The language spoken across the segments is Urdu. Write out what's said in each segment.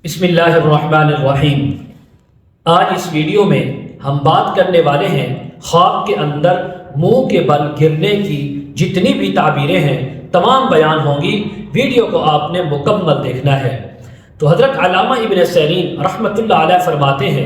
بسم اللہ الرحمن الرحیم۔ آج اس ویڈیو میں ہم بات کرنے والے ہیں خواب کے اندر منہ کے بل گرنے کی جتنی بھی تعبیریں ہیں تمام بیان ہوں گی۔ ویڈیو کو آپ نے مکمل دیکھنا ہے۔ تو حضرت علامہ ابن سیرین رحمۃ اللہ علیہ فرماتے ہیں،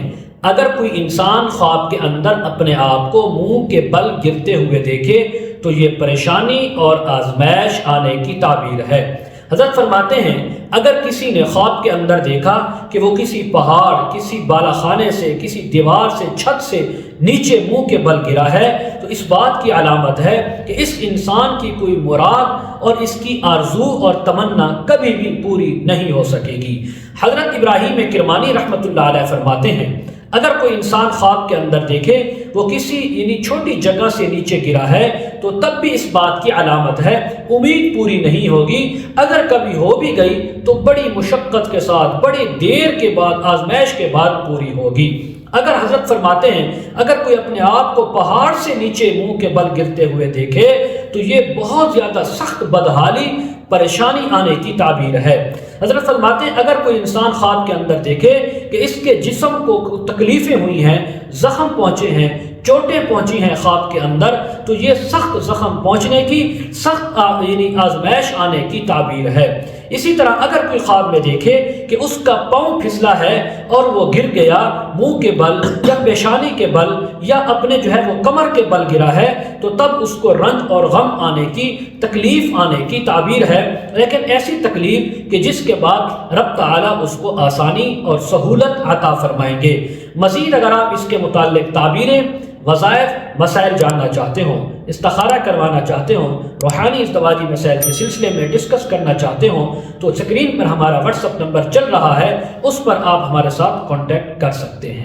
اگر کوئی انسان خواب کے اندر اپنے آپ کو منہ کے بل گرتے ہوئے دیکھے تو یہ پریشانی اور آزمائش آنے کی تعبیر ہے۔ حضرت فرماتے ہیں، اگر کسی نے خواب کے اندر دیکھا کہ وہ کسی پہاڑ، کسی بالا خانے سے، کسی دیوار سے، چھت سے نیچے منہ کے بل گرا ہے تو اس بات کی علامت ہے کہ اس انسان کی کوئی مراد اور اس کی آرزو اور تمنا کبھی بھی پوری نہیں ہو سکے گی۔ حضرت ابراہیم کرمانی رحمۃ اللہ علیہ فرماتے ہیں، اگر کوئی انسان خواب کے اندر دیکھے وہ کسی چھوٹی جگہ سے نیچے گرا ہے تو تب بھی اس بات کی علامت ہے امید پوری نہیں ہوگی، اگر کبھی ہو بھی گئی تو بڑی مشقت کے ساتھ، بڑی دیر کے بعد، آزمائش کے بعد پوری ہوگی۔ اگر حضرت فرماتے ہیں اگر کوئی اپنے آپ کو پہاڑ سے نیچے منہ کے بل گرتے ہوئے دیکھے تو یہ بہت زیادہ سخت بدحالی، پریشانی آنے کی تعبیر ہے۔ حضرت فرماتے ہیں اگر کوئی انسان خواب کے اندر دیکھے کہ اس کے جسم کو تکلیفیں ہوئی ہیں، زخم پہنچے ہیں، چوٹیں پہنچی ہیں خواب کے اندر، تو یہ سخت زخم پہنچنے کی، سخت آزمائش آنے کی تعبیر ہے۔ اسی طرح اگر کوئی خواب میں دیکھے کہ اس کا پاؤں پھسلا ہے اور وہ گر گیا منہ کے بل یا پیشانی کے بل یا اپنے وہ کمر کے بل گرا ہے تو تب اس کو رنج اور غم آنے کی، تکلیف آنے کی تعبیر ہے، لیکن ایسی تکلیف کہ جس کے بعد رب تعالیٰ اس کو آسانی اور سہولت عطا فرمائیں گے۔ مزید اگر آپ اس کے متعلق تعبیریں، وظائف، مسائل جاننا چاہتے ہوں، استخارہ کروانا چاہتے ہوں، روحانی ازدواجی مسائل کے سلسلے میں ڈسکس کرنا چاہتے ہوں تو اسکرین پر ہمارا واٹس ایپ نمبر چل رہا ہے، اس پر آپ ہمارے ساتھ کانٹیکٹ کر سکتے ہیں۔